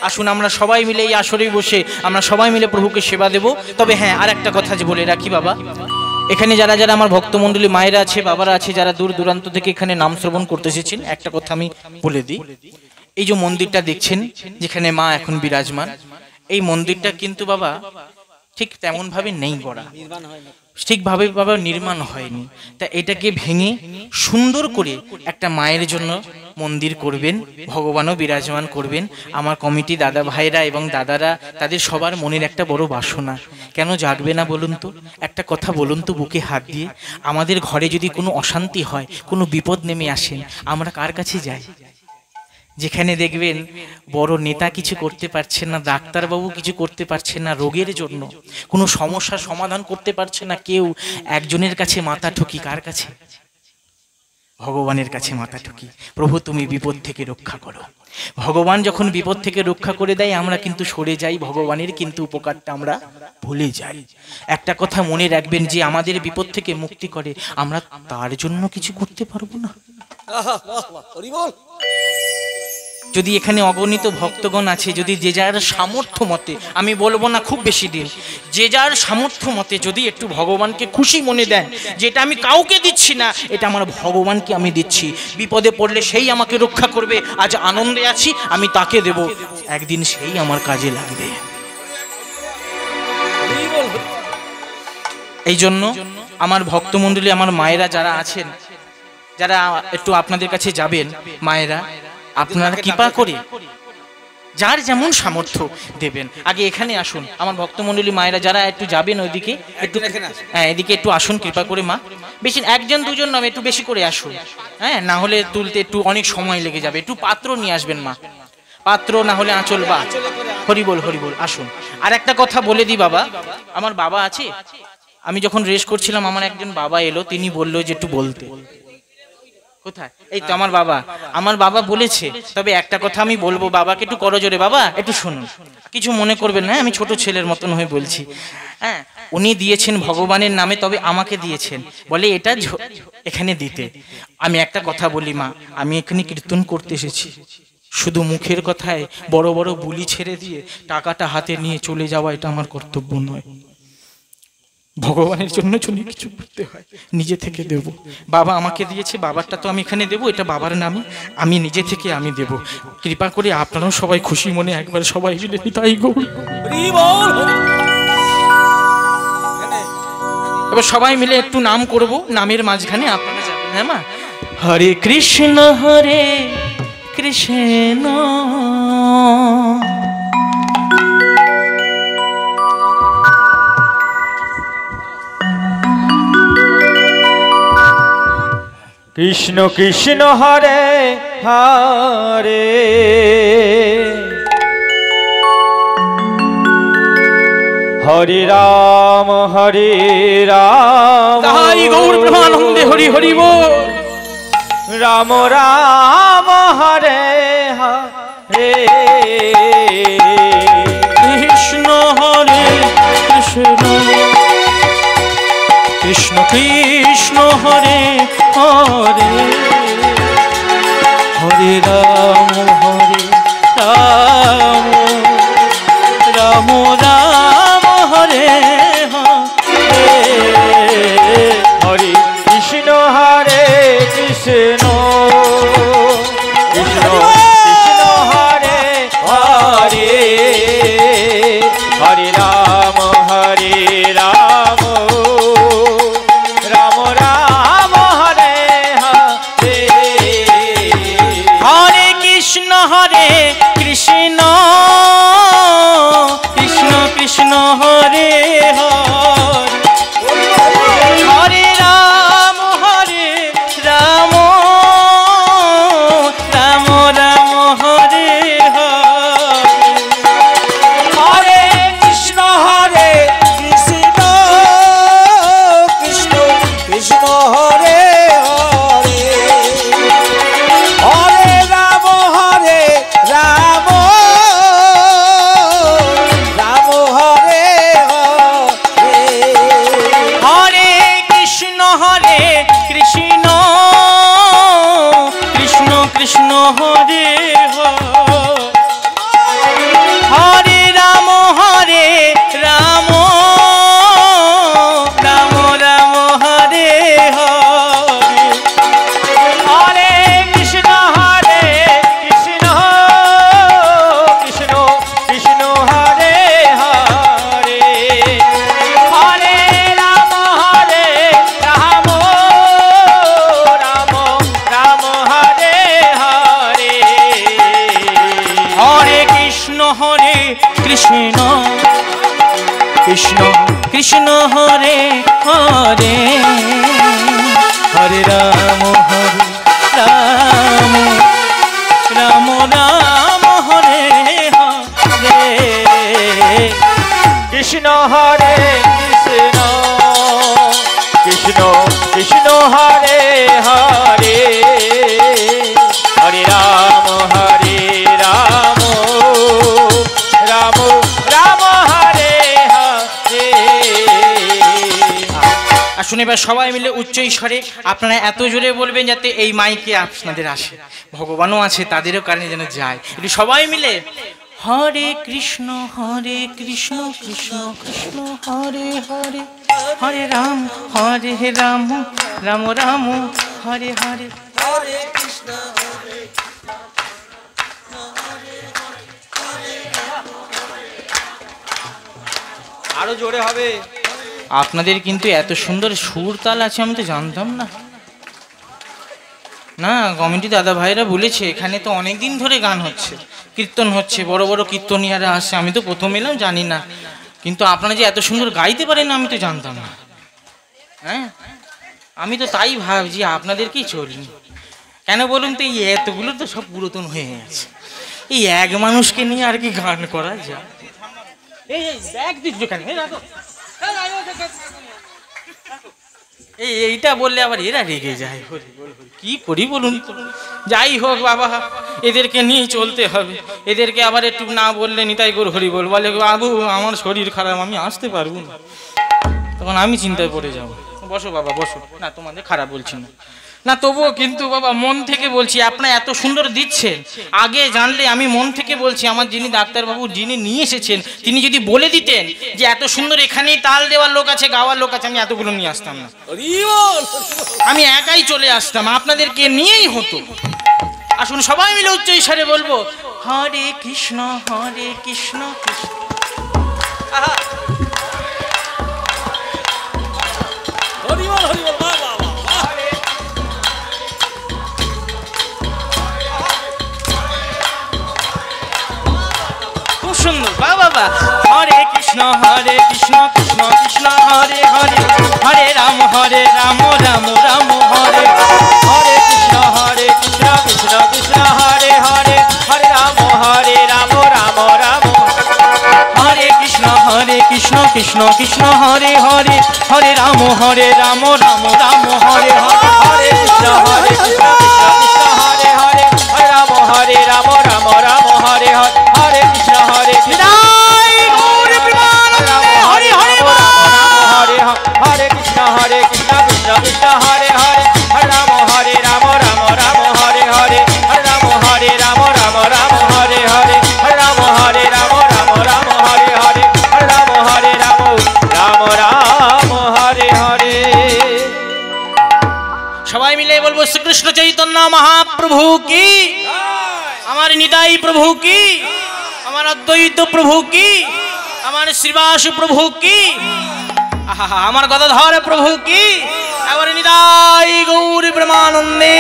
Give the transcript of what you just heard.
আসুন আমরা সবাই মিলে এই আসরে বসে আমরা সবাই মিলে প্রভুকে সেবা দেব। তবে হ্যাঁ, আর একটা কথা যে বলে রাখি বাবা, এখানে যারা যারা আমার ভক্তমণ্ডলী মায়েরা আছে, বাবারা আছে, যারা দূর দূরান্ত থেকে এখানে নাম শ্রবণ করতে এসেছেন, একটা কথা আমি বলে দিই। এই যে মন্দিরটা দেখছেন যেখানে মা এখন বিরাজমান, এই মন্দিরটা কিন্তু বাবা ঠিক তেমন ভাবে নেই গড়া, ঠিকভাবে বাবা নির্মাণ হয়নি। তা এটাকে ভেঙে সুন্দর করে একটা মায়ের জন্য মন্দির করবেন, ভগবানও বিরাজমান করবেন। আমার কমিটি দাদা ভাইরা এবং দাদারা, তাদের সবার মনের একটা বড় বাসনা, কেন জাগবে না বলুন তো? একটা কথা বলুন তো বুকে হাত দিয়ে, আমাদের ঘরে যদি কোনো অশান্তি হয়, কোনো বিপদ নেমে আসেন, আমরা কার কাছে যাই? যেখানে দেখবেন বড় নেতা কিছু করতে পারছেন না, ডাক্তারবাবু কিছু করতে পারছেন না, রোগের জন্য কোনো সমস্যার সমাধান করতে পারছে না কেউ, একজনের কাছে মাথা ঠুকি, কার কাছে? ভগবানের কাছে মাথা ঠুকি, প্রভু তুমি বিপদ থেকে রক্ষা করো। ভগবান যখন বিপদ থেকে রক্ষা করে দেয়, আমরা কিন্তু সরে যাই, ভগবানের কিন্তু উপকারটা আমরা ভুলে যাই। একটা কথা মনে রাখবেন, যে আমাদের বিপদ থেকে মুক্তি করে, আমরা তার জন্য কিছু করতে পারবো না। যদি এখানে অগণিত ভক্তগণ আছে, যদি যে যার সামর্থ্য মতে, আমি বলবো না খুব বেশি দিন, যে যার সামর্থ্য মতে যদি একটু ভগবানকে খুশি মনে দেন, যেটা আমি কাউকে দিচ্ছি না, এটা আমার ভগবানকে আমি দিচ্ছি, বিপদে পড়লে সেই আমাকে রক্ষা করবে, আজ আনন্দে আছি আমি তাকে দেব, একদিন সেই আমার কাজে লাগবে। এই জন্য আমার ভক্তমণ্ডলী, আমার মায়েরা যারা আছেন, যারা একটু আপনাদের কাছে যাবেন, মায়েরা আপনারা কৃপা করে যার যেমন সামর্থ্য দেবেন। আগে এখানে আসুন, আমার ভক্তমণ্ডলী মায়েরা যারা একটু যাবেন ওইদিকে, একটু হ্যাঁ এদিকে একটু আসুন কৃপা করে মা, বেশি একজন দুজন নয়, একটু বেশি করে আসুন, হ্যাঁ না হলে তুলতে একটু অনেক সময় লেগে যাবে। একটু পাত্র নিয়ে আসবেন মা, পাত্র না হলে আঁচল বা হরিবোল হরিবোল। আসুন, আর একটা কথা বলে দিই বাবা, আমার বাবা আছে, আমি যখন রেস্ট করছিলাম আমার একজন বাবা এলো, তিনি বললো যে একটু বলতে। কোথায়? এই তো আমার বাবা বলেছে। তবে একটা কথা আমি বলবো, বাবাকে একটু করজোরে, বাবা একটু শুনুন, কিছু মনে করবেন না, আমি ছোট ছেলের মতন হয়ে বলছি। হ্যাঁ, উনি দিয়েছেন ভগবানের নামে, তবে আমাকে দিয়েছেন, বলে এটা এখানে দিতে। আমি একটা কথা বলি মা, আমি এখানে কীর্তন করতে এসেছি, শুধু মুখের কথায় বড় বড় বুলি ছেড়ে দিয়ে টাকাটা হাতে নিয়ে চলে যাওয়া এটা আমার কর্তব্য নয়। ভগবানের জন্য যদি কিছু করতে হয় নিজে থেকে দেব। বাবা আমাকে দিয়েছে, বাবারটা তো আমি এখানে দেবো, এটা বাবার নামে, আমি নিজে থেকে আমি দেব। কৃপা করে আপনারাও সবাই খুশি মনে একবার সবাই মিলে তাই গৌর। এবার সবাই মিলে একটু নাম করব, নামের মাঝখানে আপনারা যাবেন। হ্যাঁ মা, হরে কৃষ্ণ কৃষ্ণ কৃষ্ণ কৃষ্ণ হরে হরে হরে রাম তাই গৌর প্রেমানন্দে হরি হরি বল। রাম রাম হরে হরে কৃষ্ণ হরে কৃষ্ণ কৃষ্ণ কৃষ্ণ হরে হরে হরে রাম রাম রাম হরে হরে হরে কৃষ্ণ হরে কৃষ্ণ কৃষ্ণ কৃষ্ণ হরে হরে হরে রাম রাম রাম রাম হরে হরে হরে কৃষ্ণ কৃষ্ণ কৃষ্ণ হরে হরে রাম রাম রাম হরে হরে হরে কৃষ্ণ কৃষ্ণ হরে কৃষ্ণ কৃষ্ণ কৃষ্ণ হরে হরে হরে রাম রাম রাম রাম হরে হরে কৃষ্ণ হরে কৃষ্ণ কৃষ্ণ কৃষ্ণ হরে হরে হরে রাম রাম রাম হরে হরে। আসুন এবার সবাই মিলে উচ্চ স্বরে আপনারা এত জোরে বলবেন যাতে এই মাইকে আপনাদের আসে, ভগবানও আছে তাদেরও কারণে যেন যায়। একটু সবাই মিলে হরে কৃষ্ণ কৃষ্ণ কৃষ্ণ হরে হরে হরে রাম রাম রাম হরে হরে হরে কৃষ্ণ আরো জোরে হবে। আপনাদের কিন্তু এত সুন্দর সুর তাল আছে আমি তো জানতাম না। না কমিটি দাদা ভাইরা বলেছে এখানে তো অনেক দিন ধরে গান হচ্ছে, কীর্তন হচ্ছে, বড় বড় কীর্তনিয়ারা আসে। আমি তো প্রথম এলাম জানি না, কিন্তু আপনারা যে এত সুন্দর গাইতে পারেন আমি তো জানতাম না। হ্যাঁ আমি তো তাই ভাবছি আপনাদেরকেই চলি কেন বলুন তো, এই এতগুলো তো সব পুরাতন হয়ে গেছে, এই এক মানুষকে নিয়ে আর কি গান করা যায়। এই ব্যাগ দিচ্ছ কেন? এইটা বললে আবার এরা রেগে যায়, কি করি বলুন তো। যাই হোক বাবা, এদেরকে নিয়ে চলতে হবে। এদেরকে আবার একটু না বললে নিতাই গৌর হরি বল, বলে বাবু আমার শরীর খারাপ আমি আসতে পারবো না, তখন আমি চিন্তায় পড়ে যাবো। বসো বাবা বসো, না তোমাদের খারাপ বলছি না, না তবুও কিন্তু বাবা মন থেকে বলছি আপনারা এত সুন্দর দিচ্ছেন, আগে জানলে আমি মন থেকে বলছি আমার যিনি ডাক্তারবাবু যিনি নিয়ে এসেছেন তিনি যদি বলে দিতেন যে এত সুন্দর এখানেই তাল দেওয়ার লোক আছে, গাওয়ার লোক আছে, আমি এতগুলো নিয়ে আসতাম না, আমি একাই চলে আসতাম, আপনাদেরকে নিয়েই হতো। আসুন সবাই মিলে উচ্চ স্বরে বলবো হরে কৃষ্ণ কৃষ্ণ আহা হরিবল হরিবল বাবা খুব সুন্দর বাবা। হরে কৃষ্ণ কৃষ্ণ কৃষ্ণ হরে হরে হরে রাম রাম রাম হরে হরে কৃষ্ণ কৃষ্ণ কৃষ্ণ হরে হরে হরে রাম রাম রাম হরে কৃষ্ণ কৃষ্ণ কৃষ্ণ হরে হরে হরে রাম রাম রাম হরে হরে কৃষ্ণ কৃষ্ণ কৃষ্ণ হরে হরে হরে রাম রাম রাম হরে হরে কৃষ্ণ কৃষ্ণ হরে হরে কৃষ্ণ কৃষ্ণ কৃষ্ণ হরে হরে হরে রাম রাম রাম হরে হরে হরে রাম রাম রাম হরে হরে হরে রাম রাম রাম হরে হরে হরে রাম রাম রাম হরে হরে। সবাই মিলে বলবো শ্রীকৃষ্ণ চৈতন্য মহাপ্রভু কি, আমার নিতাই প্রভু কি, আমার অদ্বৈত প্রভু কি, আমার শ্রীবাস প্রভু কি, আমার গদাধর প্রভু কি, আমার নিতাই গৌর ব্রহ্মানন্দে